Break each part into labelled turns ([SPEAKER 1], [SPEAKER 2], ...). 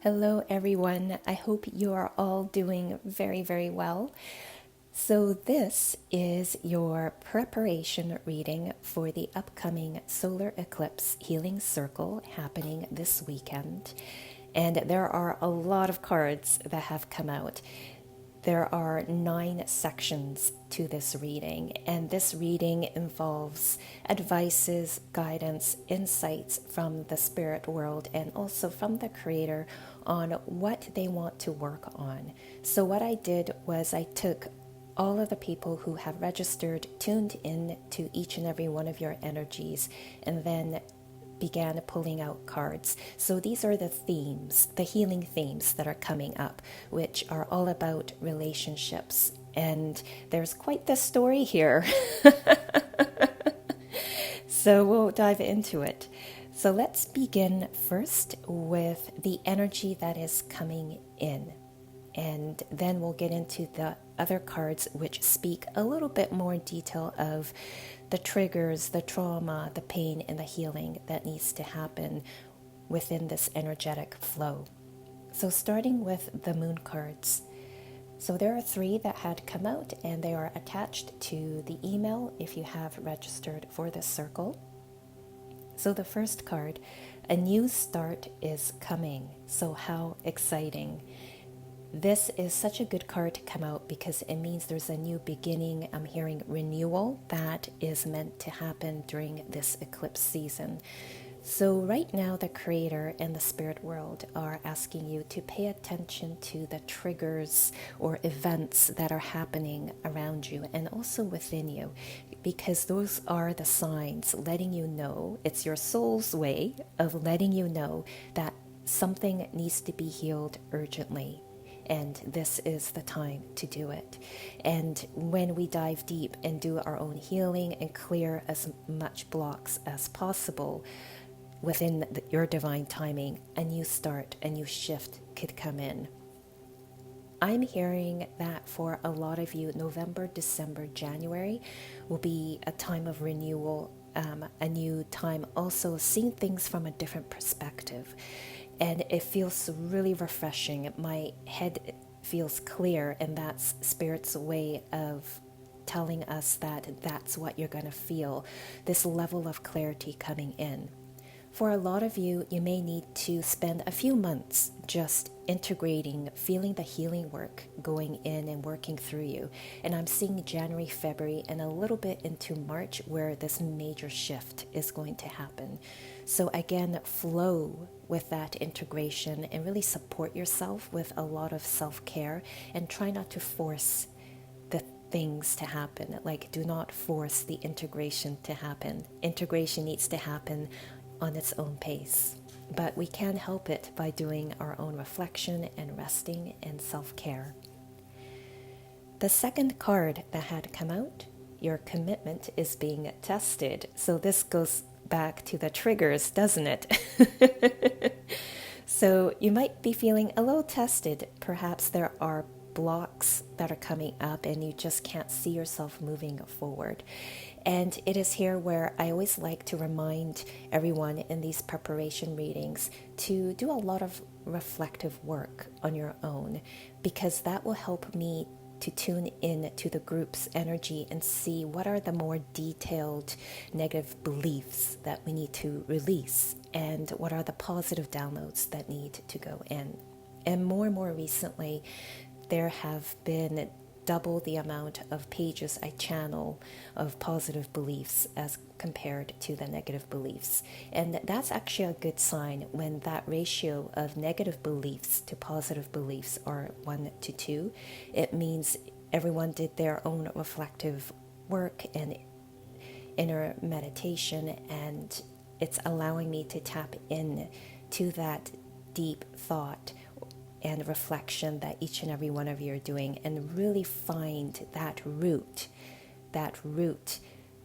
[SPEAKER 1] Hello, everyone. I hope you are all doing very, very well. So, this is your preparation reading for the upcoming solar eclipse healing circle happening this weekend. And there are a lot of cards that have come out. There are 9 sections to this reading, and this reading involves advices, guidance, insights from the spirit world and also from the creator on what they want to work on. So, what I did was I took all of the people who have registered, tuned in to each and every one of your energies, and then began pulling out cards. So these are the themes, the healing themes that are coming up, which are all about relationships. And there's quite the story here. So we'll dive into it. So let's begin first with the energy that is coming in. And then we'll get into the other cards which speak a little bit more detail of the triggers, the trauma, the pain, and the healing that needs to happen within this energetic flow. So starting with the moon cards. So there are 3 that had come out, and they are attached to the email if you have registered for this circle. So the first card, a new start is coming. So how exciting. This is such a good card to come out because it means there's a new beginning. I'm hearing renewal that is meant to happen during this eclipse season. So right now the creator and the spirit world are asking you to pay attention to the triggers or events that are happening around you and also within you, because those are the signs letting you know, it's your soul's way of letting you know that something needs to be healed urgently. And this is the time to do it. And when we dive deep and do our own healing and clear as much blocks as possible within your divine timing, a new start, a new shift could come in. I'm hearing that for a lot of you, November, December, January will be a time of renewal, a new time also seeing things from a different perspective. And it feels really refreshing. My head feels clear, and that's Spirit's way of telling us that that's what you're going to feel, this level of clarity coming in. For a lot of you, you may need to spend a few months just integrating, feeling the healing work going in and working through you. And I'm seeing January, February, and a little bit into March where this major shift is going to happen. So again, flow with that integration and really support yourself with a lot of self-care and try not to force the things to happen. Like, do not force the integration to happen. Integration needs to happen on its own pace. But we can help it by doing our own reflection and resting and self-care. The second card that had come out, your commitment is being tested. So this goes back to the triggers, doesn't it? So you might be feeling a little tested. Perhaps there are blocks that are coming up and you just can't see yourself moving forward. And it is here where I always like to remind everyone in these preparation readings to do a lot of reflective work on your own, because that will help me to tune in to the group's energy and see what are the more detailed negative beliefs that we need to release and what are the positive downloads that need to go in. And more recently, there have been double the amount of pages I channel of positive beliefs as compared to the negative beliefs. And that's actually a good sign when that ratio of negative beliefs to positive beliefs are 1 to 2. It means everyone did their own reflective work and inner meditation, and it's allowing me to tap in to that deep thought and reflection that each and every one of you are doing, and really find that root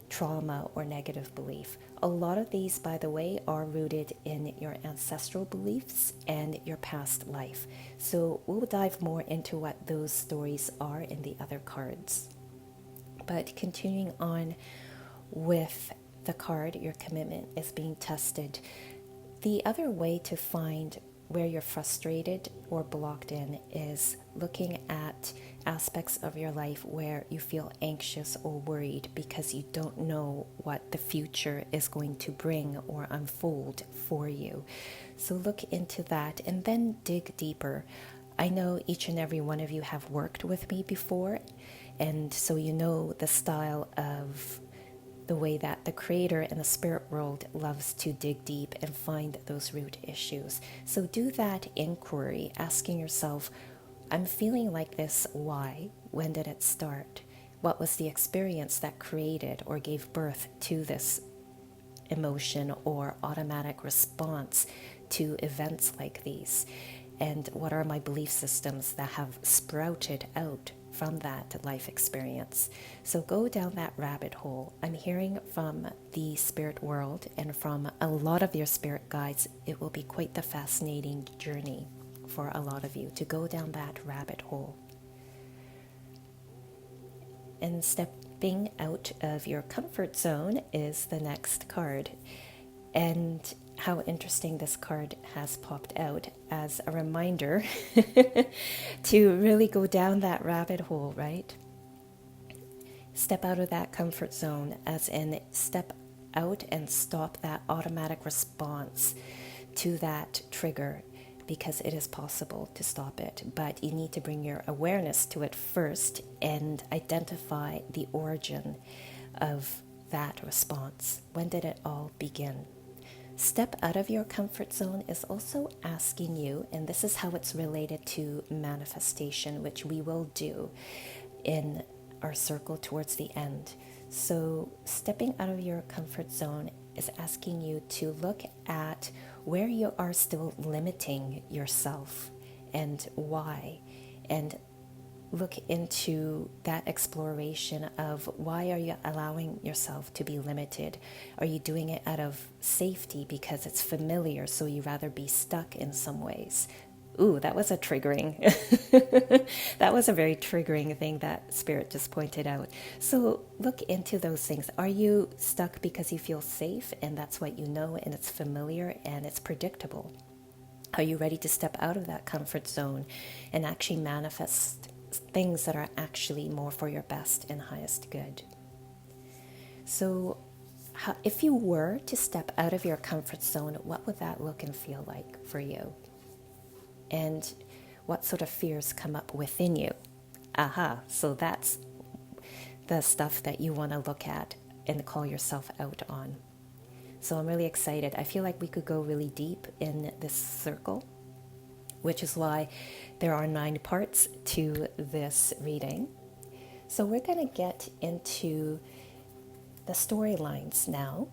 [SPEAKER 1] trauma or negative belief. A lot of these, by the way, are rooted in your ancestral beliefs and your past life. So we'll dive more into what those stories are in the other cards. But continuing on with the card, your commitment is being tested. The other way to find where you're frustrated or blocked in is looking at aspects of your life where you feel anxious or worried because you don't know what the future is going to bring or unfold for you. So look into that and then dig deeper. I know each and every one of you have worked with me before, and so you know the style of the way that the creator in the spirit world loves to dig deep and find those root issues. So do that inquiry, asking yourself, I'm feeling like this, why? When did it start? What was the experience that created or gave birth to this emotion or automatic response to events like these? And what are my belief systems that have sprouted out from that life experience? So go down that rabbit hole. I'm hearing from the spirit world and from a lot of your spirit guides, it will be quite the fascinating journey for a lot of you to go down that rabbit hole. And stepping out of your comfort zone is the next card. And how interesting this card has popped out as a reminder to really go down that rabbit hole, right? Step out of that comfort zone, as in step out and stop that automatic response to that trigger, because it is possible to stop it, but you need to bring your awareness to it first and identify the origin of that response. When did it all begin? Step out of your comfort zone is also asking you, and this is how it's related to manifestation, which we will do in our circle towards the end. So stepping out of your comfort zone is asking you to look at where you are still limiting yourself and why, and look into that exploration of why are you allowing yourself to be limited? Are you doing it out of safety because it's familiar, so you rather be stuck in some ways? Ooh, that was a triggering. That was a very triggering thing that Spirit just pointed out. So look into those things. Are you stuck because you feel safe and that's what you know and it's familiar and it's predictable? Are you ready to step out of that comfort zone and actually manifest things that are actually more for your best and highest good? So if you were to step out of your comfort zone, what would that look and feel like for you? And what sort of fears come up within you? So that's the stuff that you want to look at and call yourself out on. So I'm really excited. I feel like we could go really deep in this circle, which is why there are 9 parts to this reading. So we're going to get into the storylines now.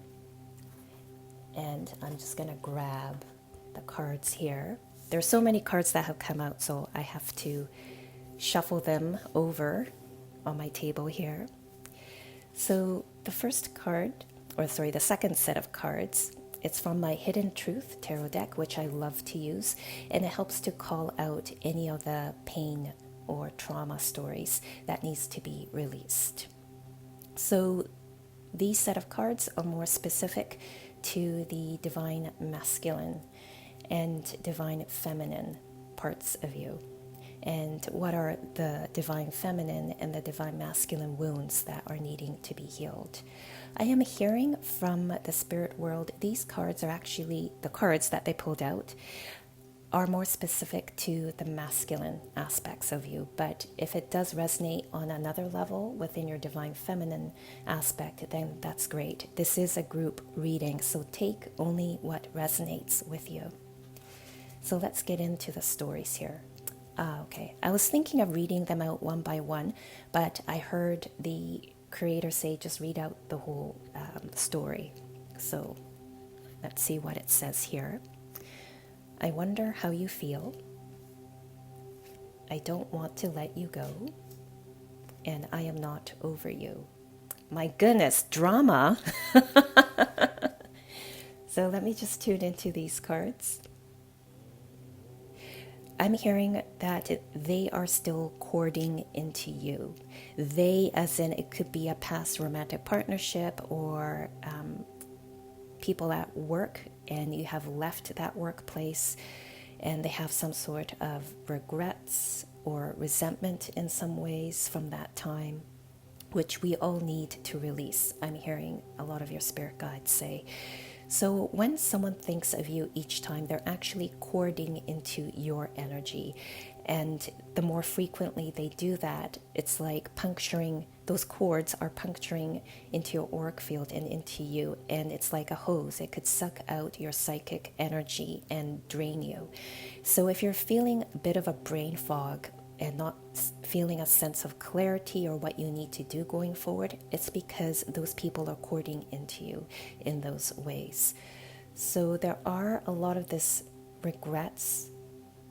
[SPEAKER 1] And I'm just going to grab the cards here. There's so many cards that have come out, so I have to shuffle them over on my table here. So the second set of cards, it's from my Hidden Truth Tarot deck, which I love to use, and it helps to call out any of the pain or trauma stories that needs to be released. So these set of cards are more specific to the divine masculine and divine feminine parts of you, and what are the divine feminine and the divine masculine wounds that are needing to be healed. I am hearing from the spirit world, these cards are actually, the cards that they pulled out are more specific to the masculine aspects of you, but if it does resonate on another level within your divine feminine aspect, then that's great. This is a group reading, so take only what resonates with you. So let's get into the stories here. Okay, I was thinking of reading them out one by one, but I heard the creator say just read out the whole story. So let's see what it says here. I wonder how you feel. I don't want to let you go. And I am not over you. My goodness, drama. So let me just tune into these cards. I'm hearing that they are still courting into you. They, as in it could be a past romantic partnership or people at work, and you have left that workplace and they have some sort of regrets or resentment in some ways from that time, which we all need to release. I'm hearing a lot of your spirit guides say. So when someone thinks of you each time, they're actually cording into your energy. And the more frequently they do that, it's like puncturing, those cords are puncturing into your auric field and into you. And it's like a hose. It could suck out your psychic energy and drain you. So if you're feeling a bit of a brain fog and not feeling a sense of clarity or what you need to do going forward, it's because those people are cording into you in those ways. So there are a lot of this regrets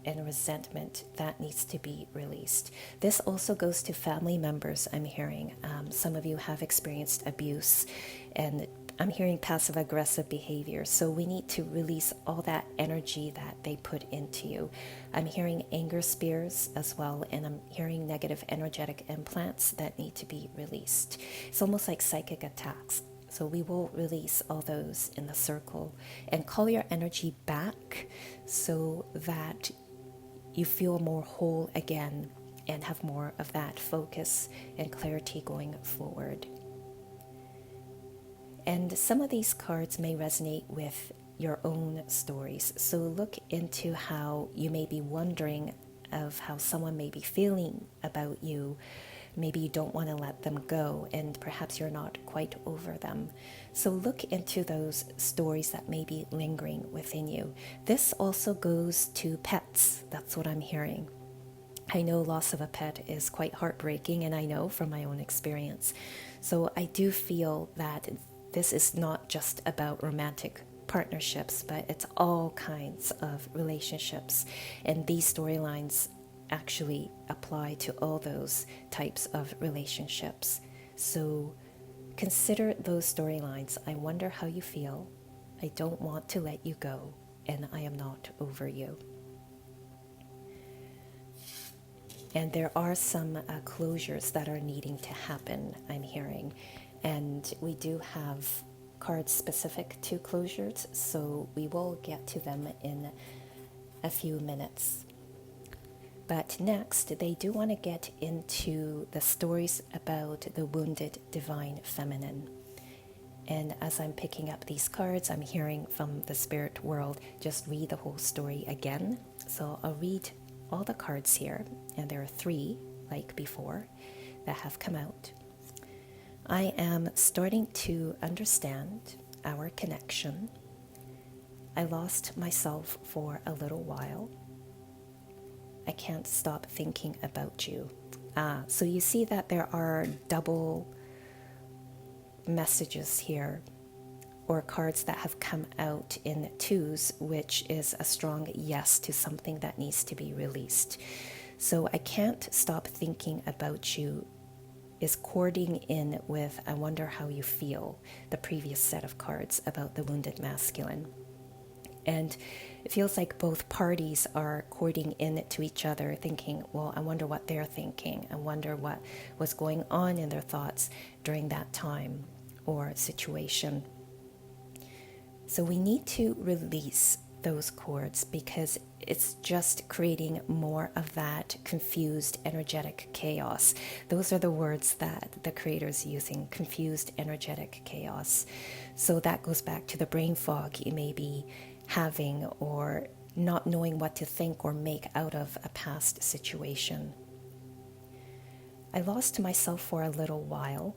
[SPEAKER 1] and resentment that needs to be released. This also goes to family members, I'm hearing. Some of you have experienced abuse, and I'm hearing passive aggressive behavior. So we need to release all that energy that they put into you. I'm hearing anger spears as well, and I'm hearing negative energetic implants that need to be released. It's almost like psychic attacks. So we will release all those in the circle and call your energy back so that you feel more whole again and have more of that focus and clarity going forward. And some of these cards may resonate with your own stories. So look into how you may be wondering of how someone may be feeling about you. Maybe you don't want to let them go, and perhaps you're not quite over them. So look into those stories that may be lingering within you. This also goes to pets. That's what I'm hearing. I know loss of a pet is quite heartbreaking, and I know from my own experience. So I do feel that this is not just about romantic partnerships, but it's all kinds of relationships. And these storylines actually apply to all those types of relationships. So consider those storylines. I wonder how you feel. I don't want to let you go, and I am not over you. And there are some closures that are needing to happen, I'm hearing. And we do have cards specific to closures, so we will get to them in a few minutes. But next, they do want to get into the stories about the wounded divine feminine. And as I'm picking up these cards, I'm hearing from the spirit world, just read the whole story again. So I'll read all the cards here, and there are 3, like before, that have come out. I am starting to understand our connection. I lost myself for a little while. I can't stop thinking about you. So you see that there are double messages here, or cards that have come out in 2s, which is a strong yes to something that needs to be released. So I can't stop thinking about you is cording in with I wonder how you feel, the previous set of cards about the wounded masculine. And it feels like both parties are cording in to each other, thinking, well, I wonder what they're thinking. I wonder what was going on in their thoughts during that time or situation. So we need to release those cords because it's just creating more of that confused energetic chaos. Those are the words that the creator is using, confused energetic chaos. So that goes back to the brain fog you may be having, or not knowing what to think or make out of a past situation. I lost myself for a little while.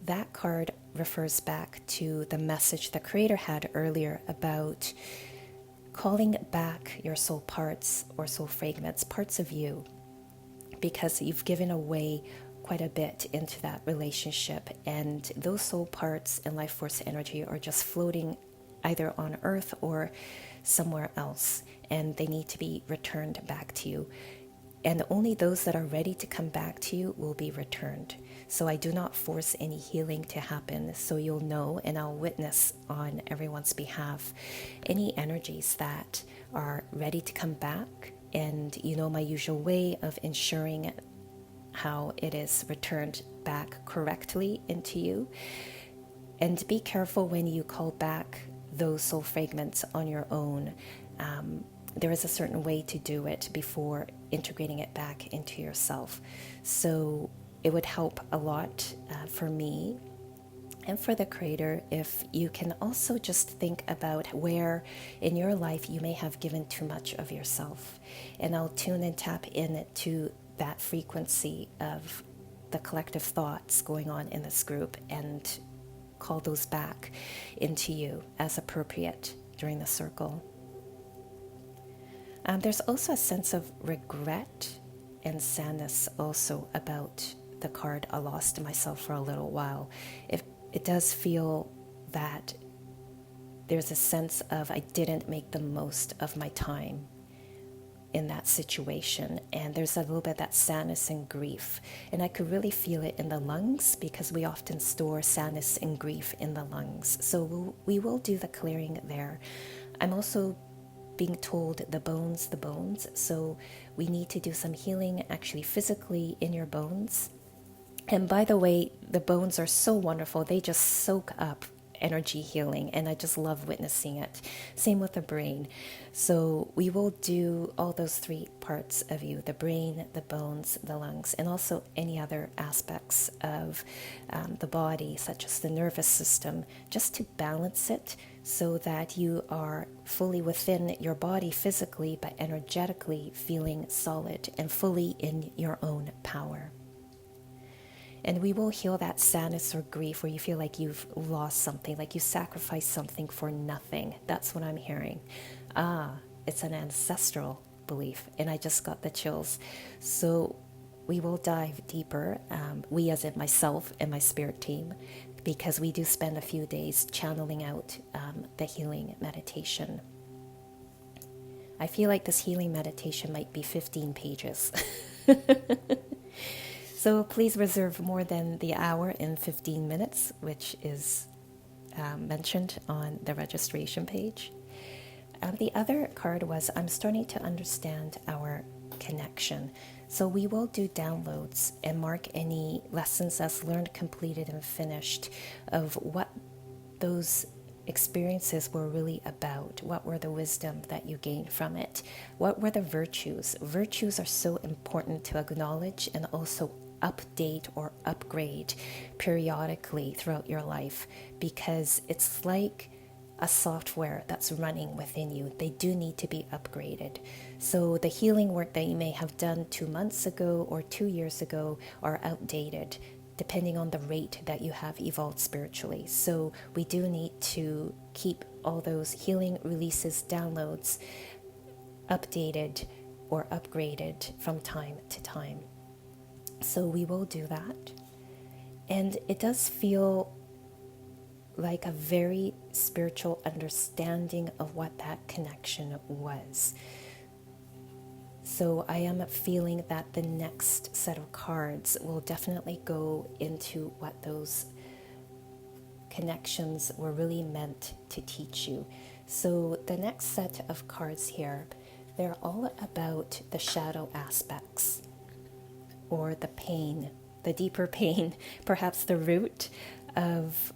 [SPEAKER 1] That card refers back to the message the creator had earlier about calling back your soul parts or soul fragments, parts of you, because you've given away quite a bit into that relationship, and those soul parts and life force energy are just floating either on earth or somewhere else, and they need to be returned back to you. And only those that are ready to come back to you will be returned. So I do not force any healing to happen, so you'll know, and I'll witness on everyone's behalf any energies that are ready to come back. And you know my usual way of ensuring how it is returned back correctly into you. And be careful when you call back those soul fragments on your own. there is a certain way to do it before integrating it back into yourself. So it would help a lot for me and for the creator if you can also just think about where in your life you may have given too much of yourself. And I'll tune and tap into that frequency of the collective thoughts going on in this group and call those back into you as appropriate during the circle. There's also a sense of regret and sadness also about the card I lost myself for a little while. It does feel that there's a sense of I didn't make the most of my time in that situation, and there's a little bit of that sadness and grief, and I could really feel it in the lungs because we often store sadness and grief in the lungs. So we will do the clearing there. I'm also being told the bones, so we need to do some healing actually physically in your bones. And by the way, the bones are so wonderful. They just soak up energy healing, and I just love witnessing it. Same with the brain. So we will do all those three parts of you: the brain, the bones, the lungs, and also any other aspects of the body, such as the nervous system, just to balance it so that you are fully within your body physically, but energetically feeling solid and fully in your own power. And we will heal that sadness or grief where you feel like you've lost something, like you sacrificed something for nothing. That's what I'm hearing. It's an ancestral belief, and I just got the chills. So we will dive deeper, we as in myself and my spirit team, because we do spend a few days channeling out the healing meditation. I feel like this healing meditation might be 15 pages. So please reserve more than the hour and 15 minutes, which is mentioned on the registration page. The other card was, I'm starting to understand our connection. So we will do downloads and mark any lessons as learned, completed, and finished of what those experiences were really about. What were the wisdom that you gained from it? What were the virtues? Virtues are so important to acknowledge and also update or upgrade periodically throughout your life, because it's like a software that's running within you. They do need to be upgraded. So the healing work that you may have done 2 months ago or 2 years ago are outdated, depending on the rate that you have evolved spiritually. So we do need to keep all those healing releases, downloads updated or upgraded from time to time. So we will do that. And it does feel like a very spiritual understanding of what that connection was. So I am feeling that the next set of cards will definitely go into what those connections were really meant to teach you. So the next set of cards here, they're all about the shadow aspects, or the pain, the deeper pain, perhaps the root of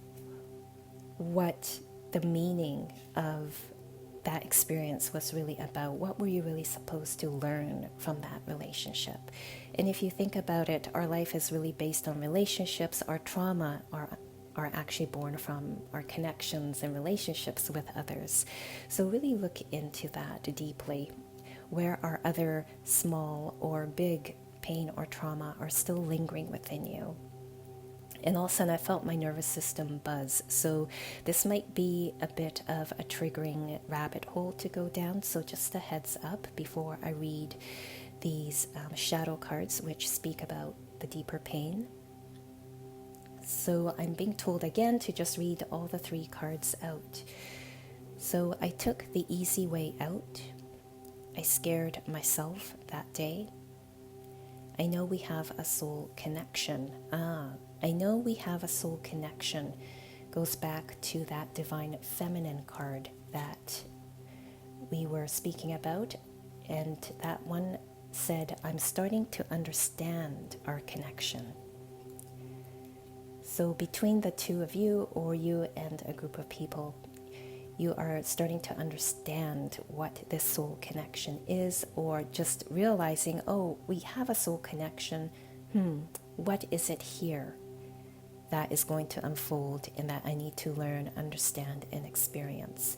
[SPEAKER 1] what the meaning of that experience was really about. What were you really supposed to learn from that relationship? And if you think about it, our life is really based on relationships. Our trauma are actually born from our connections and relationships with others. So really look into that deeply. Where are other small or big pain or trauma are still lingering within you? And all of a sudden I felt my nervous system buzz. So this might be a bit of a triggering rabbit hole to go down. So just a heads up before I read these shadow cards, which speak about the deeper pain. So I'm being told again to just read all the three cards out. So I took the easy way out. I scared myself that day. I know we have a soul connection. I know we have a soul connection. Goes back to that divine feminine card that we were speaking about. And that one said, I'm starting to understand our connection. So between the two of you, or you and a group of people, you are starting to understand what this soul connection is, or just realizing, oh, we have a soul connection. What is it here that is going to unfold and that I need to learn, understand, and experience?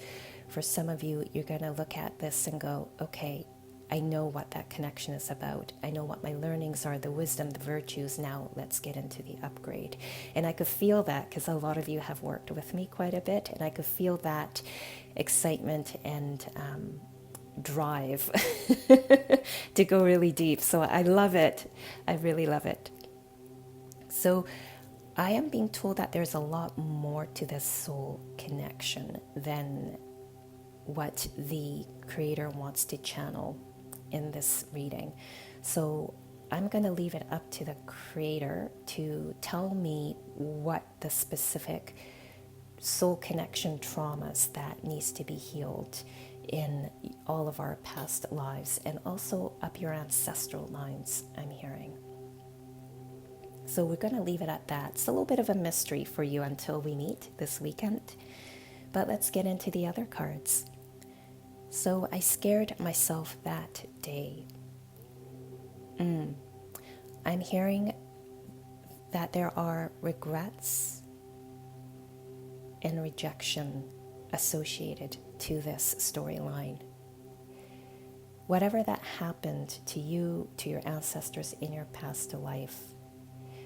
[SPEAKER 1] For some of you, you're going to look at this and go, okay, I know what that connection is about. I know what my learnings are, the wisdom, the virtues. Now let's get into the upgrade. And I could feel that because a lot of you have worked with me quite a bit, and I could feel that excitement and drive to go really deep. So I love it. I really love it. So I am being told that there's a lot more to this soul connection than what the creator wants to channel in this reading. So I'm going to leave it up to the creator to tell me what the specific soul connection traumas that needs to be healed in all of our past lives, and also up your ancestral lines, I'm hearing. So we're going to leave it at that. It's a little bit of a mystery for you until we meet this weekend. But let's get into the other cards. So I scared myself that day. I'm hearing that there are regrets and rejection associated to this storyline. Whatever that happened to you, to your ancestors in your past life,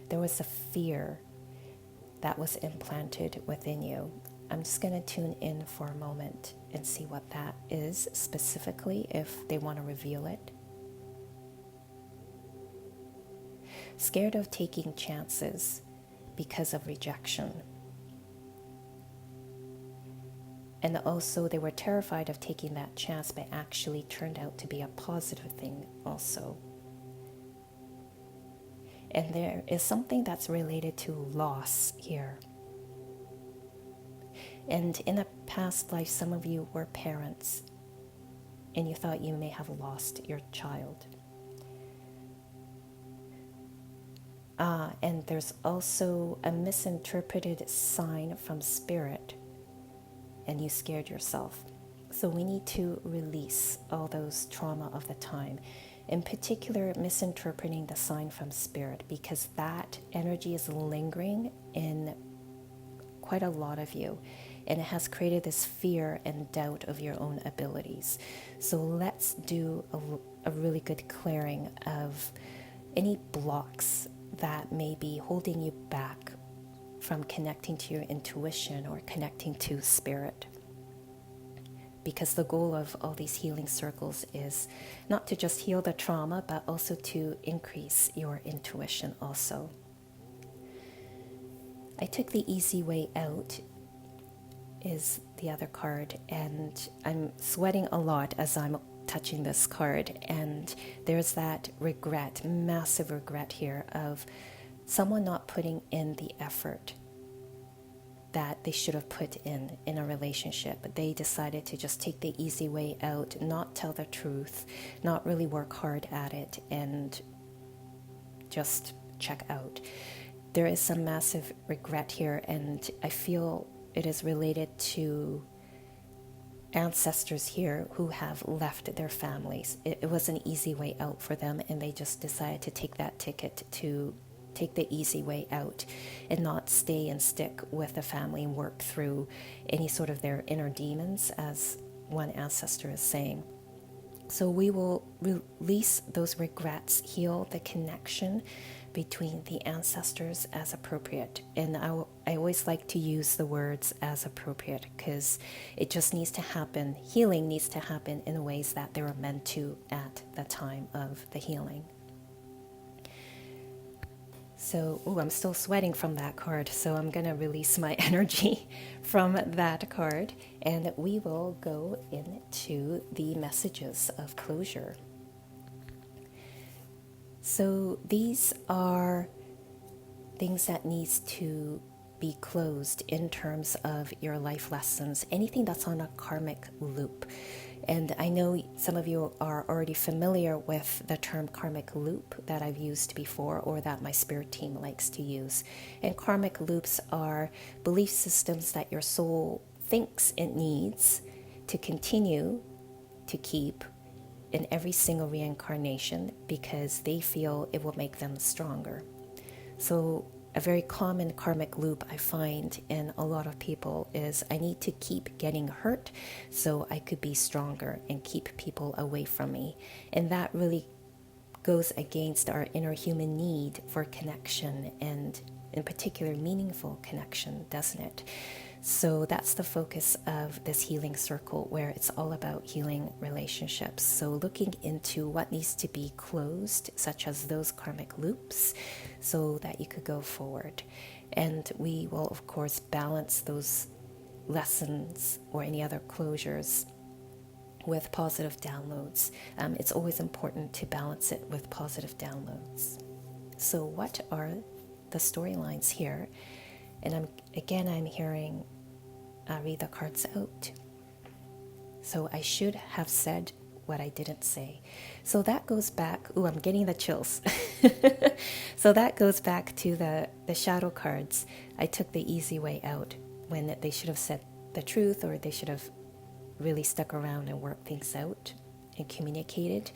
[SPEAKER 1] there was a fear that was implanted within you. I'm just going to tune in for a moment and see what that is specifically, if they want to reveal it. Scared of taking chances because of rejection. And also they were terrified of taking that chance, but actually turned out to be a positive thing also. And there is something that's related to loss here. And in a past life, some of you were parents and you thought you may have lost your child. And there's also a misinterpreted sign from spirit, and you scared yourself. So we need to release all those trauma of the time. In particular, misinterpreting the sign from spirit, because that energy is lingering in quite a lot of you, and it has created this fear and doubt of your own abilities. So let's do a really good clearing of any blocks that may be holding you back from connecting to your intuition or connecting to spirit. Because the goal of all these healing circles is not to just heal the trauma, but also to increase your intuition also. I took the easy way out is the other card, and I'm sweating a lot as I'm touching this card, and there's that regret, massive regret here of someone not putting in the effort that they should have put in a relationship. But they decided to just take the easy way out, not tell the truth, not really work hard at it, and just check out. There is some massive regret here, and I feel it is related to ancestors here who have left their families. It was an easy way out for them, and they just decided to take that ticket to take the easy way out and not stay and stick with the family and work through any sort of their inner demons, as one ancestor is saying. So we will release those regrets, heal the connection between the ancestors as appropriate. And I always like to use the words as appropriate, because it just needs to happen. Healing needs to happen in the ways that they were meant to at the time of the healing. So, I'm still sweating from that card, so I'm going to release my energy from that card, and we will go into the messages of closure. So these are things that needs to be closed in terms of your life lessons, anything that's on a karmic loop. And I know some of you are already familiar with the term karmic loop that I've used before, or that my spirit team likes to use. And karmic loops are belief systems that your soul thinks it needs to continue to keep in every single reincarnation because they feel it will make them stronger. So a very common karmic loop I find in a lot of people is I need to keep getting hurt so I could be stronger and keep people away from me. And that really goes against our inner human need for connection, and in particular meaningful connection, doesn't it? So that's the focus of this healing circle, where it's all about healing relationships. So looking into what needs to be closed, such as those karmic loops, so that you could go forward. And we will, of course, balance those lessons or any other closures with positive downloads. It's always important to balance it with positive downloads. So what are the storylines here? And I'm hearing read the cards out. So I should have said what I didn't say. So that goes back, I'm getting the chills. So that goes back to the shadow cards. I took the easy way out when they should have said the truth, or they should have really stuck around and worked things out and communicated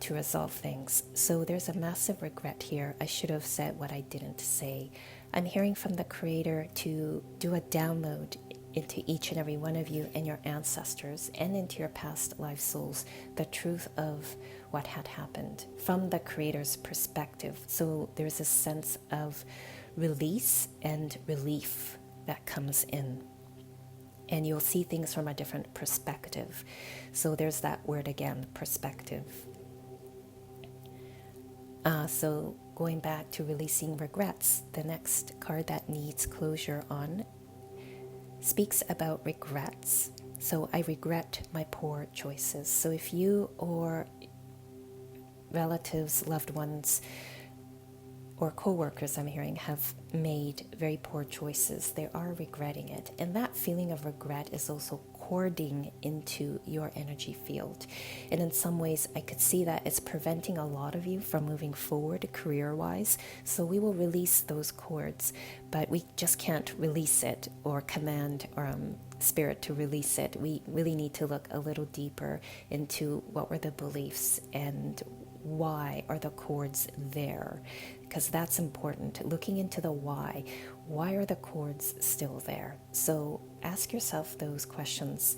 [SPEAKER 1] to resolve things. So there's a massive regret here. I should have said what I didn't say. I'm hearing from the Creator to do a download into each and every one of you and your ancestors and into your past life souls, the truth of what had happened from the Creator's perspective. So there's a sense of release and relief that comes in. And you'll see things from a different perspective. So there's that word again, perspective. So going back to releasing regrets, the next card that needs closure on speaks about regrets. So I regret my poor choices. So if you or relatives, loved ones, or co-workers, I'm hearing, have made very poor choices, they are regretting it. And that feeling of regret is also cording into your energy field. And in some ways, I could see that it's preventing a lot of you from moving forward career-wise. So we will release those cords, but we just can't release it or command spirit to release it. We really need to look a little deeper into what were the beliefs and why are the cords there, because that's important. Looking into the why are the cords still there? So ask yourself those questions.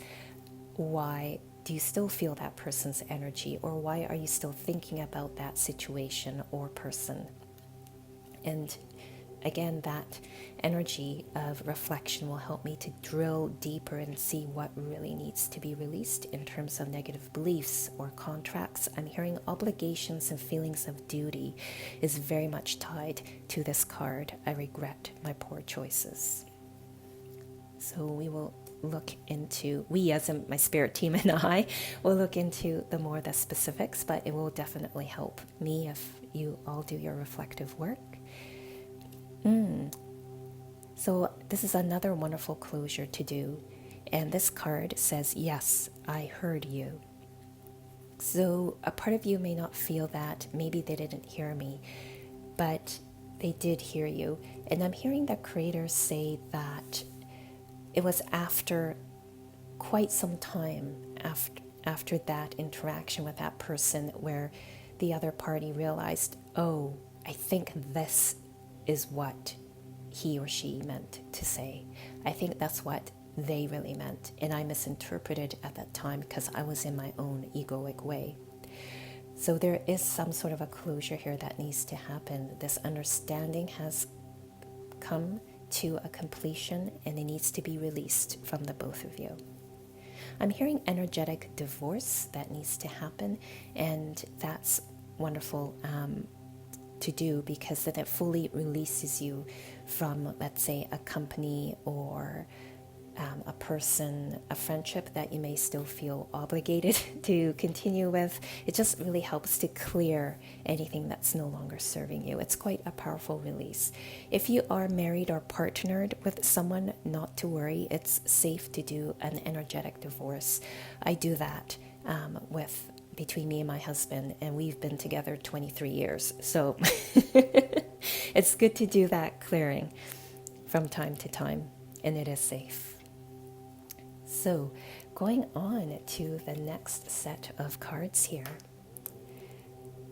[SPEAKER 1] Why do you still feel that person's energy, or why are you still thinking about that situation or person? And again, that energy of reflection will help me to drill deeper and see what really needs to be released in terms of negative beliefs or contracts. I'm hearing obligations and feelings of duty is very much tied to this card. I regret my poor choices. So we will look into, we as in my spirit team and I will look into the specifics, but it will definitely help me if you all do your reflective work. So this is another wonderful closure to do. And this card says, yes, I heard you. So a part of you may not feel that. Maybe they didn't hear me, but they did hear you. And I'm hearing the Creator say that it was after quite some time after that interaction with that person where the other party realized, oh, I think this is what he or she meant to say. I think that's what they really meant, and I misinterpreted at that time because I was in my own egoic way. So there is some sort of a closure here that needs to happen. This understanding has come to a completion, and it needs to be released from the both of you. I'm hearing energetic divorce that needs to happen, and that's wonderful to do, because then it fully releases you from, let's say, a company or a person, a friendship that you may still feel obligated to continue with. It just really helps to clear anything that's no longer serving you. It's quite a powerful release. If you are married or partnered with someone, not to worry. It's safe to do an energetic divorce. I do that between me and my husband, and we've been together 23 years. So it's good to do that clearing from time to time, and it is safe. So, going on to the next set of cards here.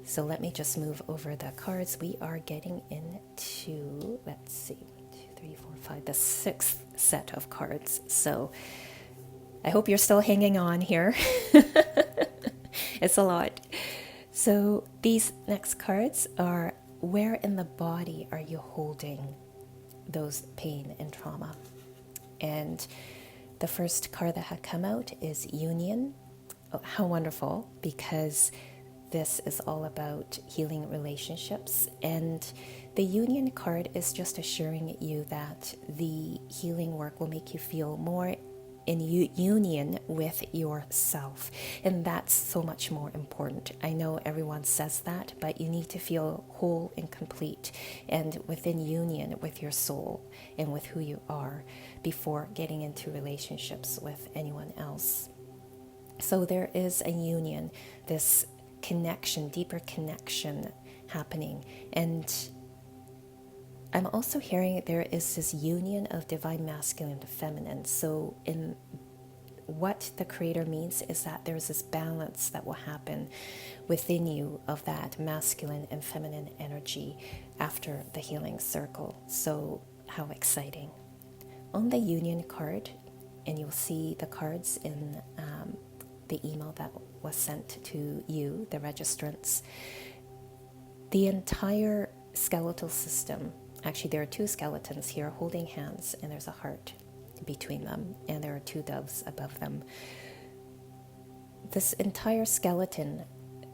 [SPEAKER 1] So, let me just move over the cards. We are getting into, let's see, 1, 2, 3, 4, 5, the sixth set of cards. So, I hope you're still hanging on here. It's a lot. So, these next cards are, where in the body are you holding those pain and trauma? And the first card that had come out is Union. Oh, how wonderful, because this is all about healing relationships. And the Union card is just assuring you that the healing work will make you feel more in union with yourself. And that's so much more important. I know everyone says that, but you need to feel whole and complete and within union with your soul and with who you are before getting into relationships with anyone else. So there is a union, this connection, deeper connection happening. And I'm also hearing there is this union of divine masculine and feminine. So in what the creator means is that there's this balance that will happen within you of that masculine and feminine energy after the healing circle. So how exciting. On the Union card, and you'll see the cards in the email that was sent to you, the registrants, the entire skeletal system. Actually, there are two skeletons here holding hands, and there's a heart between them, and there are two doves above them. This entire skeleton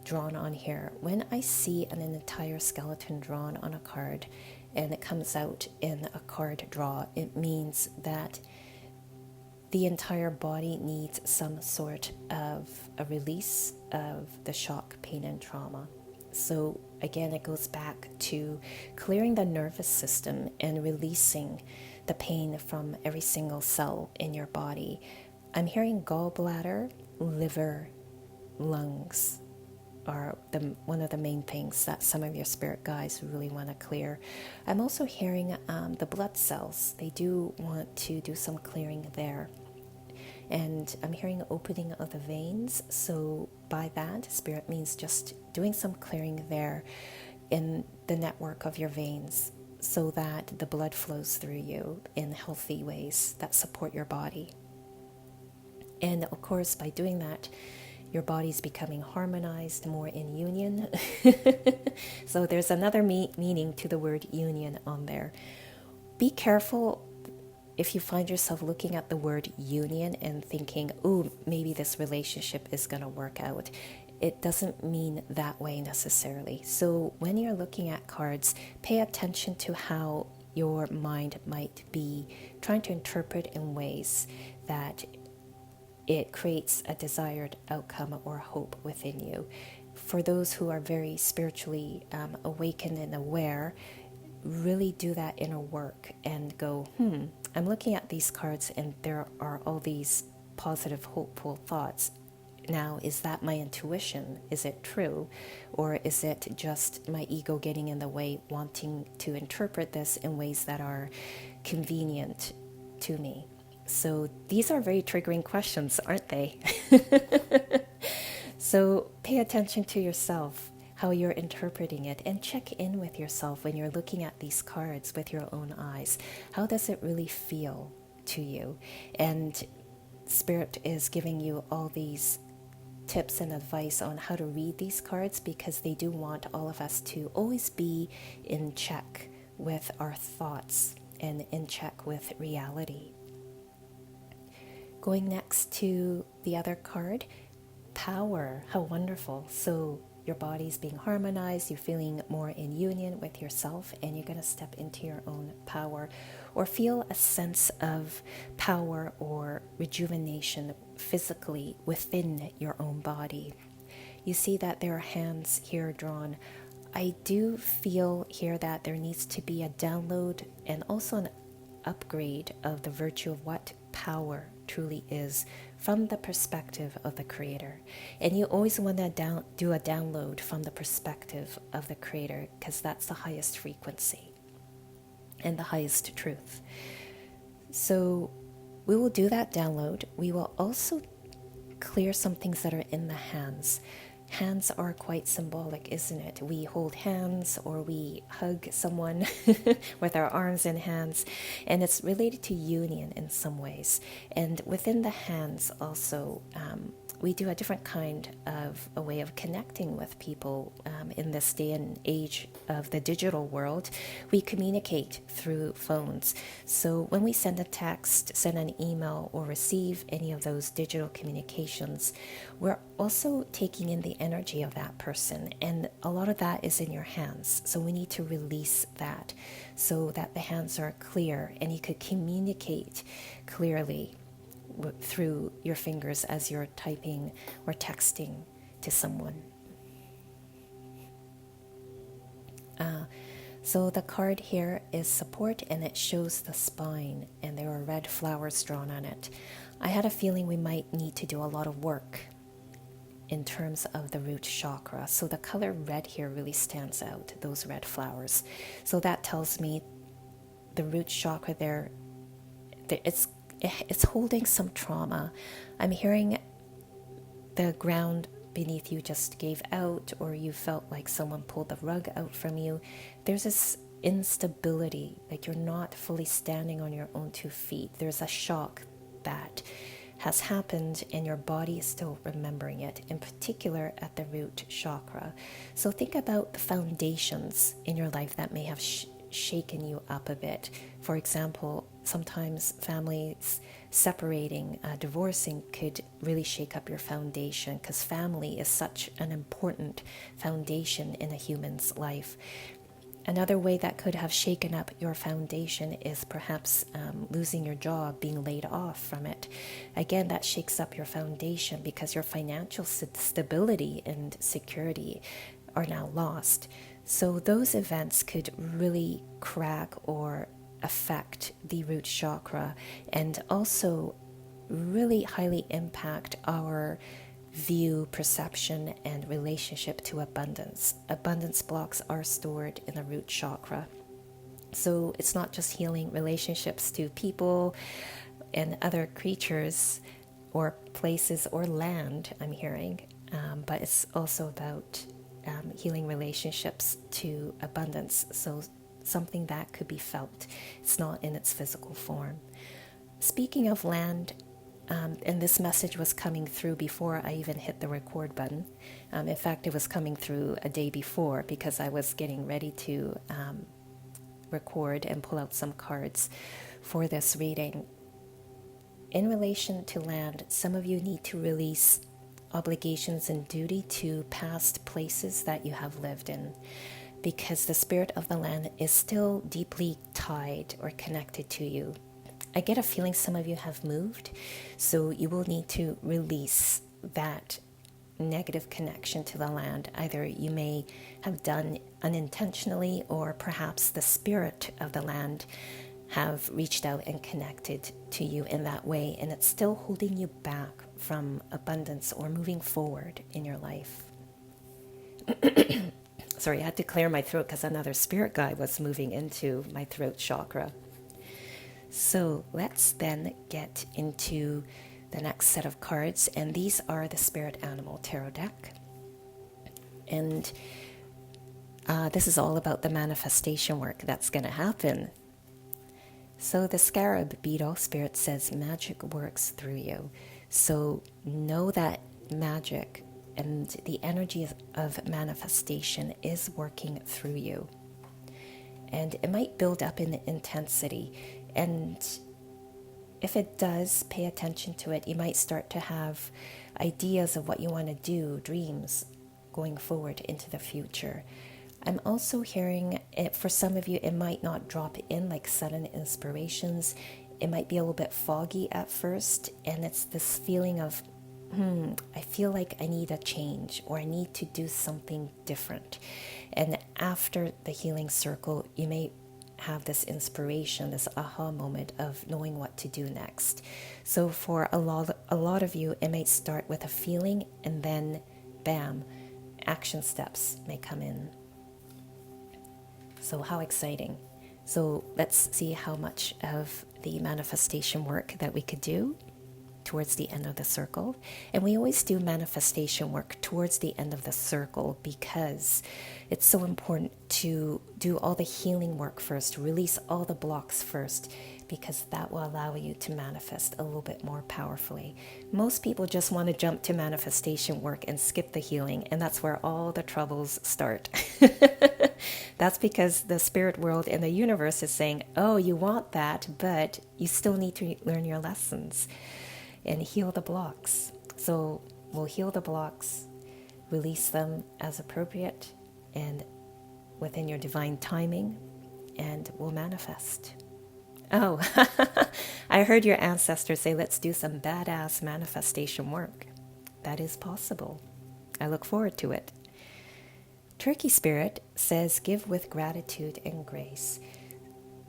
[SPEAKER 1] drawn on here, when I see an entire skeleton drawn on a card and it comes out in a card draw, it means that the entire body needs some sort of a release of the shock, pain, and trauma. So again, it goes back to clearing the nervous system and releasing the pain from every single cell in your body. I'm hearing gallbladder, liver, lungs are one of the main things that some of your spirit guides really want to clear. I'm also hearing the blood cells. They do want to do some clearing there. And I'm hearing opening of the veins. So by that, spirit means just doing some clearing there in the network of your veins so that the blood flows through you in healthy ways that support your body. And of course, by doing that, your body's becoming harmonized, more in union. So there's another meaning to the word union on there. Be careful if you find yourself looking at the word union and thinking, oh, maybe this relationship is going to work out. It doesn't mean that way necessarily. So when you're looking at cards, pay attention to how your mind might be trying to interpret in ways that it creates a desired outcome or hope within you. For those who are very spiritually awakened and aware, really do that inner work and go, I'm looking at these cards and there are all these positive, hopeful thoughts. Now, is that my intuition? Is it true? Or is it just my ego getting in the way, wanting to interpret this in ways that are convenient to me? So these are very triggering questions, aren't they? So pay attention to yourself, how you're interpreting it, and check in with yourself when you're looking at these cards with your own eyes. How does it really feel to you? And Spirit is giving you all these tips and advice on how to read these cards because they do want all of us to always be in check with our thoughts and in check with reality. Going next to the other card, power. How wonderful. So your body's being harmonized, you're feeling more in union with yourself, and you're going to step into your own power or feel a sense of power or rejuvenation physically within your own body. You see that there are hands here drawn. I do feel here that there needs to be a download and also an upgrade of the virtue of what power truly is from the perspective of the creator. And you always want to do a download from the perspective of the creator because that's the highest frequency and the highest truth. So We will do that download. We will also clear some things that are in the hands. Hands are quite symbolic, isn't it? We hold hands or we hug someone with our arms and hands, and it's related to union in some ways. And within the hands also, we do a different kind of a way of connecting with people in this day and age of the digital world. We communicate through phones. So when we send a text, send an email, or receive any of those digital communications, we're also taking in the energy of that person. And a lot of that is in your hands. So we need to release that so that the hands are clear and you could communicate clearly through your fingers as you're typing or texting to someone. So the card here is support, and it shows the spine, and there are red flowers drawn on it. I had a feeling we might need to do a lot of work in terms of the root chakra. So the color red here really stands out, those red flowers. So that tells me the root chakra there, it's holding some trauma. I'm hearing the ground beneath you just gave out, or you felt like someone pulled the rug out from you. There's this instability, like you're not fully standing on your own 2 feet. There's a shock that has happened and your body is still remembering it, in particular at the root chakra. So think about the foundations in your life that may have shaken you up a bit. For example, sometimes families separating, divorcing could really shake up your foundation, because family is such an important foundation in a human's life. Another way that could have shaken up your foundation is perhaps losing your job, being laid off from it. Again, that shakes up your foundation because your financial stability and security are now lost. So those events could really crack or affect the root chakra, and also really highly impact our view, perception, and relationship to abundance. Abundance blocks are stored in the root chakra. So it's not just healing relationships to people and other creatures or places or land, I'm hearing, but it's also about healing relationships to abundance. So something that could be felt. It's not in its physical form. Speaking of land, and this message was coming through before I even hit the record button. In fact, it was coming through a day before because I was getting ready to record and pull out some cards for this reading. In relation to land, some of you need to release obligations and duty to past places that you have lived in, because the spirit of the land is still deeply tied or connected to you. I get a feeling some of you have moved, so you will need to release that negative connection to the land. Either you may have done unintentionally, or perhaps the spirit of the land have reached out and connected to you in that way, and it's still holding you back from abundance or moving forward in your life. Sorry, I had to clear my throat because another spirit guide was moving into my throat chakra. So let's then get into the next set of cards, and these are the Spirit Animal Tarot deck. And this is all about the manifestation work that's going to happen. So the Scarab Beetle Spirit says magic works through you. So know that magic and the energy of manifestation is working through you. And it might build up in intensity. And if it does, pay attention to it. You might start to have ideas of what you want to do, dreams going forward into the future. I'm also hearing it, for some of you, it might not drop in like sudden inspirations. It might be a little bit foggy at first, and it's this feeling of, I feel like I need a change, or I need to do something different. And after the healing circle, you may have this inspiration, this aha moment of knowing what to do next. So for a lot of you, it may start with a feeling, and then bam, action steps may come in. So how exciting. So let's see how much of the manifestation work that we could do towards the end of the circle. And we always do manifestation work towards the end of the circle because it's so important to do all the healing work first, release all the blocks first, because that will allow you to manifest a little bit more powerfully. Most people just want to jump to manifestation work and skip the healing, and that's where all the troubles start. That's because the spirit world and the universe is saying, oh, you want that, but you still need to learn your lessons and heal the blocks. So we'll heal the blocks, release them as appropriate and within your divine timing, and we'll manifest. Oh, I heard your ancestors say, let's do some badass manifestation work. That is possible. I look forward to it. Turkey Spirit says, give with gratitude and grace.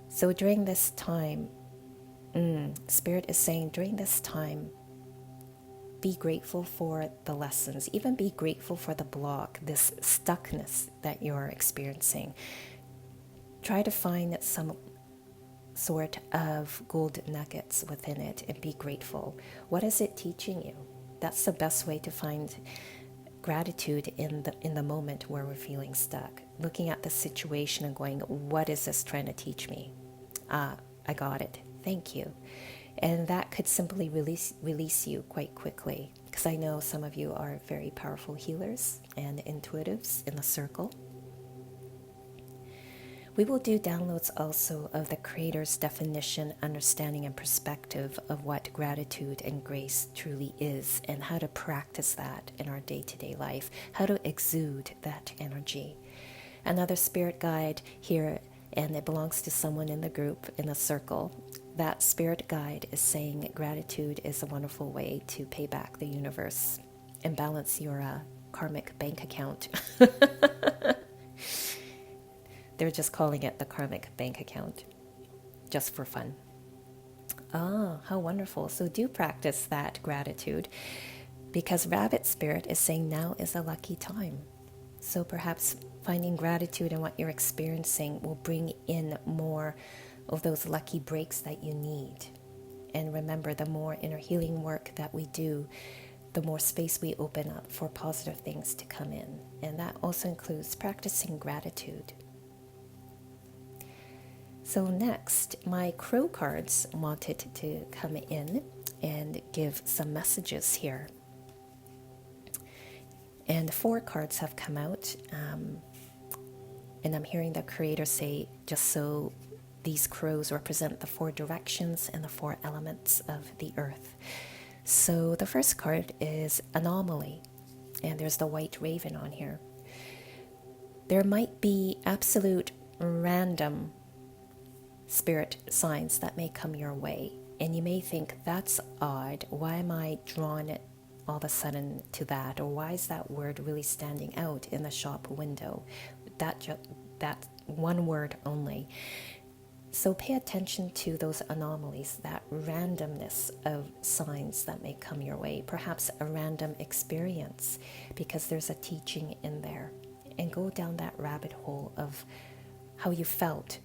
[SPEAKER 1] So during this time, Spirit is saying during this time, be grateful for the lessons. Even be grateful for the block, this stuckness that you're experiencing. Try to find some sort of gold nuggets within it and be grateful. What is it teaching you? That's the best way to find gratitude in the moment where we're feeling stuck. Looking at the situation and going, what is this trying to teach me? I got it. Thank you. And that could simply release you quite quickly, because I know some of you are very powerful healers and intuitives in the circle. We will do downloads also of the Creator's definition, understanding, and perspective of what gratitude and grace truly is, and how to practice that in our day-to-day life, how to exude that energy. Another spirit guide here, and it belongs to someone in the group, in the circle. That spirit guide is saying gratitude is a wonderful way to pay back the universe and balance your karmic bank account. They're just calling it the karmic bank account, just for fun. Ah, how wonderful. So do practice that gratitude, because Rabbit Spirit is saying now is a lucky time. So perhaps finding gratitude in what you're experiencing will bring in more of those lucky breaks that you need. And remember, the more inner healing work that we do, the more space we open up for positive things to come in. And that also includes practicing gratitude. So next, my crow cards wanted to come in and give some messages here. And 4 cards have come out. And I'm hearing the Creator say, just so these crows represent the 4 directions and the 4 elements of the earth. So the first card is anomaly. And there's the white raven on here. There might be absolute random spirit signs that may come your way, and you may think, that's odd, why am I drawn all of a sudden to that, or why is that word really standing out in the shop window, that one word only. So pay attention to those anomalies, that randomness of signs that may come your way, perhaps a random experience, because there's a teaching in there, and go down that rabbit hole of how you felt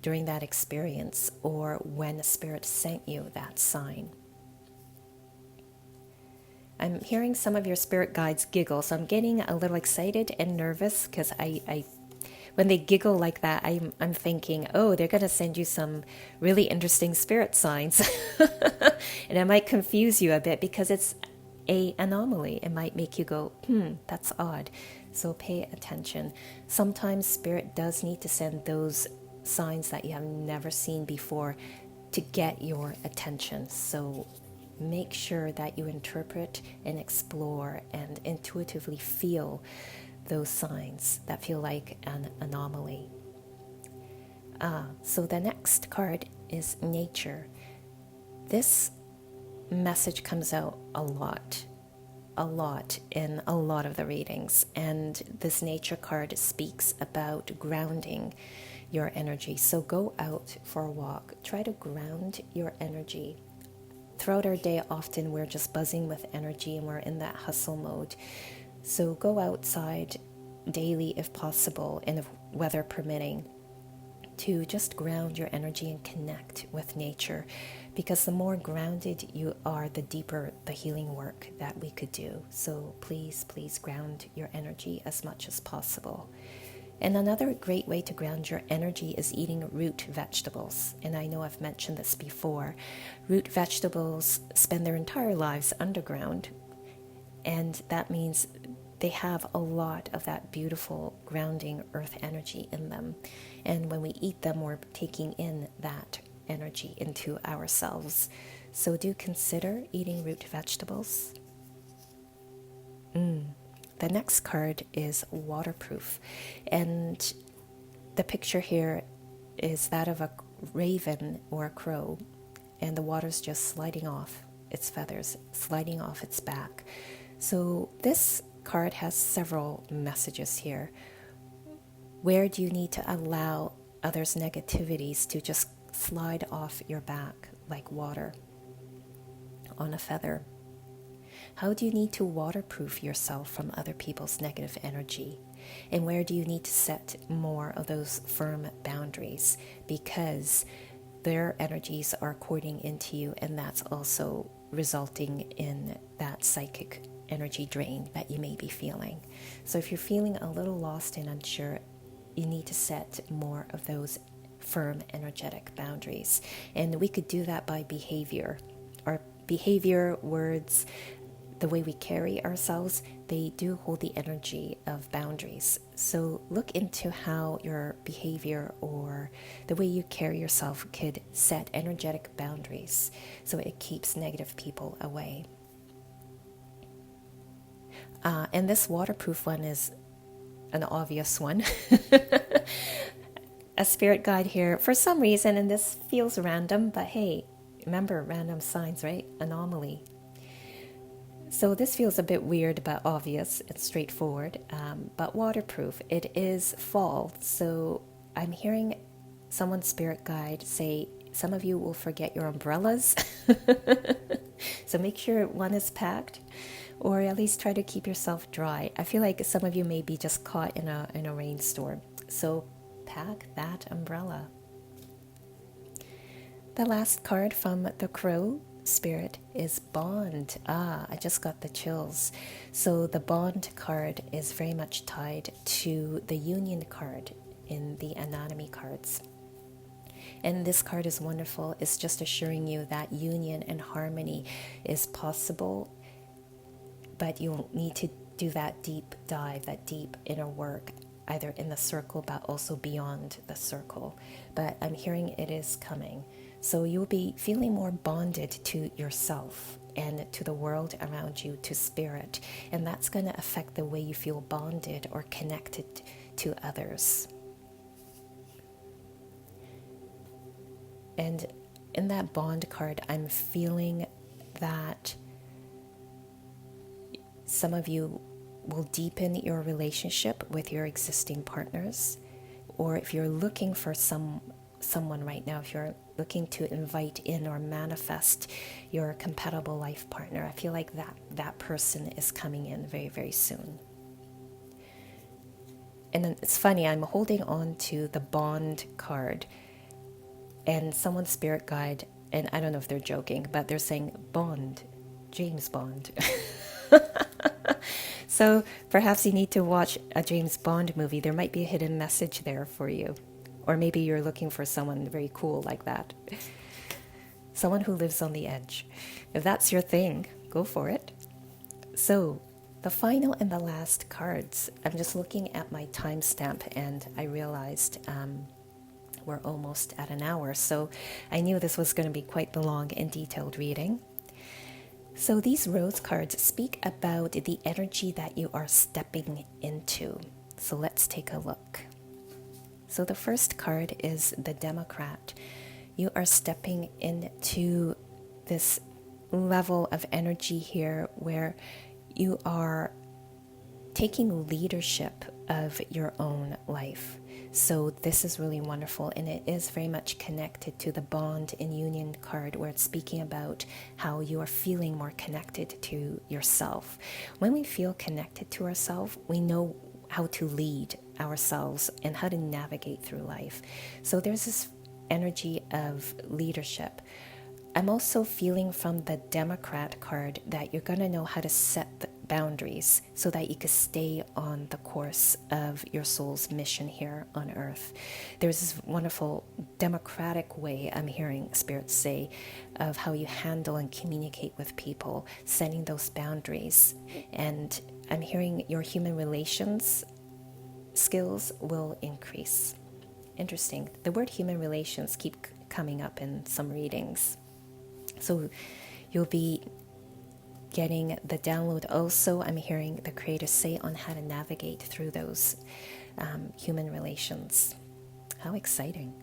[SPEAKER 1] during that experience, or when the Spirit sent you that sign. I'm hearing some of your spirit guides giggle, so I'm getting a little excited and nervous, because I when they giggle like that, I'm thinking, oh, they're going to send you some really interesting spirit signs. And it might confuse you a bit, because it's an anomaly. It might make you go, that's odd. So pay attention. Sometimes Spirit does need to send those signs that you have never seen before to get your attention. So make sure that you interpret and explore and intuitively feel those signs that feel like an anomaly. So the next card is nature. This message comes out a lot in a lot of the readings, and this nature card speaks about grounding your energy. So go out for a walk. Try to ground your energy. Throughout our day, often we're just buzzing with energy and we're in that hustle mode. So go outside daily if possible, and if weather permitting. to just ground your energy and connect with nature, because the more grounded you are, the deeper the healing work that we could do. So please, please ground your energy as much as possible. And another great way to ground your energy is eating root vegetables. And I know I've mentioned this before. Root vegetables spend their entire lives underground, and that means they have a lot of that beautiful grounding earth energy in them. And when we eat them, we're taking in that energy into ourselves. So do consider eating root vegetables. The next card is waterproof. And the picture here is that of a raven or a crow. And the water's just sliding off its feathers, sliding off its back. So this card has several messages here. Where do you need to allow others' negativities to just slide off your back like water on a feather? How do you need to waterproof yourself from other people's negative energy? And where do you need to set more of those firm boundaries? Because their energies are courting into you, and that's also resulting in that psychic energy drain that you may be feeling. So if you're feeling a little lost and unsure, you need to set more of those firm energetic boundaries. And we could do that by behavior. Our behavior, words, the way we carry ourselves, they do hold the energy of boundaries. So look into how your behavior or the way you carry yourself could set energetic boundaries so it keeps negative people away. And this waterproof one is an obvious one. A spirit guide here for some reason, and this feels random, but hey, remember random signs, right? Anomaly. So this feels a bit weird, but obvious and straightforward, but waterproof. It is fall, so I'm hearing someone's spirit guide say some of you will forget your umbrellas. So make sure one is packed, or at least try to keep yourself dry. I feel like some of you may be just caught in a rainstorm, so pack that umbrella. The last card from the Crow Spirit is Bond. I just got the chills. So the Bond card is very much tied to the Union card in the Anatomy cards. And this card is wonderful. It's just assuring you that union and harmony is possible, but you'll need to do that deep dive, that deep inner work, either in the circle but also beyond the circle. But I'm hearing it is coming. So you'll be feeling more bonded to yourself and to the world around you, to spirit. And that's going to affect the way you feel bonded or connected to others. And in that Bond card, I'm feeling that some of you will deepen your relationship with your existing partners. Or if you're looking for someone right now, if you're looking to invite in or manifest your compatible life partner, I feel like that person is coming in very, very soon. And then it's funny, I'm holding on to the Bond card, and someone's spirit guide, and I don't know if they're joking, but they're saying Bond, James Bond. So perhaps you need to watch a James Bond movie. There might be a hidden message there for you. Or maybe you're looking for someone very cool like that. Someone who lives on the edge. If that's your thing, go for it. So the final and the last cards, I'm just looking at my timestamp and I realized we're almost at an hour. So I knew this was going to be quite the long and detailed reading. So these rose cards speak about the energy that you are stepping into. So let's take a look. So the first card is the Democrat. You are stepping into this level of energy here where you are taking leadership of your own life. So this is really wonderful, and it is very much connected to the Bond and Union card, where it's speaking about how you are feeling more connected to yourself. When we feel connected to ourselves, we know how to lead ourselves and how to navigate through life. So there's this energy of leadership. I'm also feeling from the Democrat card that you're going to know how to set the boundaries so that you can stay on the course of your soul's mission here on earth. There's this wonderful democratic way, I'm hearing spirits say, of how you handle and communicate with people, setting those boundaries. And I'm hearing your human relations skills will increase. Interesting. The word human relations keep coming up in some readings. So you'll be getting the download. Also, I'm hearing the creator say on how to navigate through those human relations. How exciting.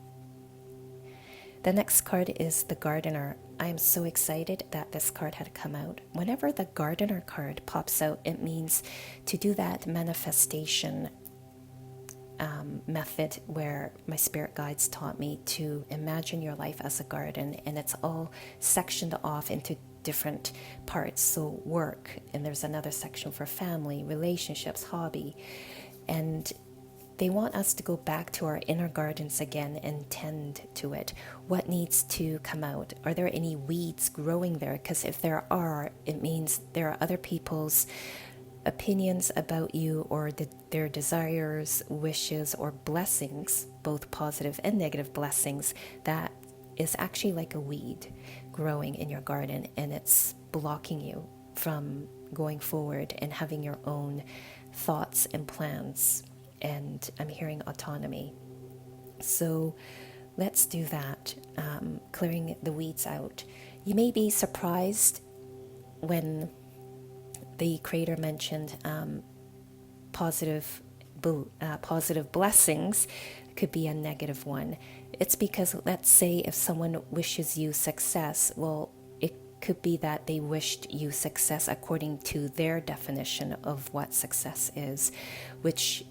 [SPEAKER 1] The next card is the Gardener. I am so excited that this card had come out. Whenever the Gardener card pops out, it means to do that manifestation method where my spirit guides taught me to imagine your life as a garden, and it's all sectioned off into different parts. So work, and there's another section for family, relationships, hobby, and they want us to go back to our inner gardens again and tend to it. What needs to come out? Are there any weeds growing there? Because if there are, it means there are other people's opinions about you, or their desires, wishes, or blessings, both positive and negative blessings, that is actually like a weed growing in your garden, and it's blocking you from going forward and having your own thoughts and plans. And I'm hearing autonomy. So let's do that, clearing the weeds out. You may be surprised when the creator mentioned positive blessings could be a negative one. It's because, let's say, if someone wishes you success, well, it could be that they wished you success according to their definition of what success is, which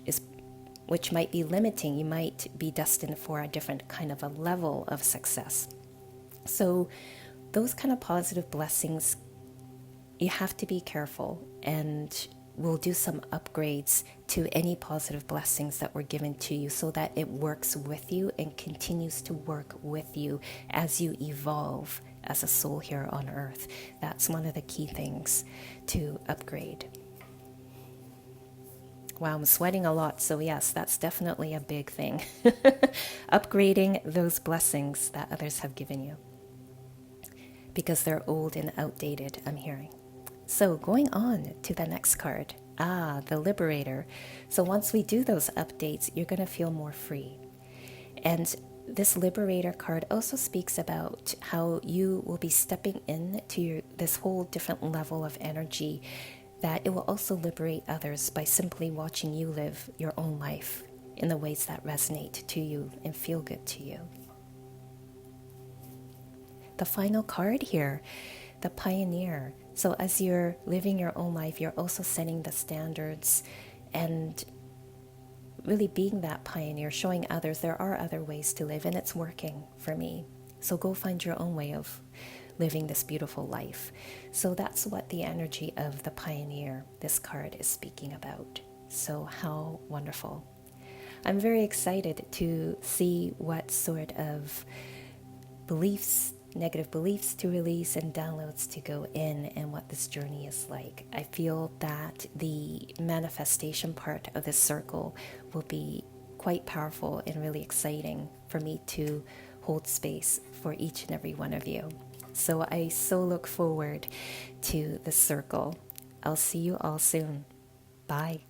[SPEAKER 1] might be limiting. You might be destined for a different kind of a level of success. So those kind of positive blessings, you have to be careful, and we'll do some upgrades to any positive blessings that were given to you so that it works with you and continues to work with you as you evolve as a soul here on earth. That's one of the key things to upgrade. Wow, I'm sweating a lot, so yes, that's definitely a big thing. Upgrading those blessings that others have given you, because they're old and outdated, I'm hearing. So going on to the next card, the Liberator. So once we do those updates, you're going to feel more free. And this Liberator card also speaks about how you will be stepping into this whole different level of energy, that it will also liberate others by simply watching you live your own life in the ways that resonate to you and feel good to you. The final card here, the Pioneer. So as you're living your own life, you're also setting the standards and really being that pioneer, showing others there are other ways to live, and it's working for me. So go find your own way of living this beautiful life. So that's what the energy of the Pioneer, this card, is speaking about. So how wonderful. I'm very excited to see what sort of beliefs, negative beliefs to release and downloads to go in, and what this journey is like. I feel that the manifestation part of this circle will be quite powerful and really exciting for me to hold space for each and every one of you. So I so look forward to the circle. I'll see you all soon. Bye.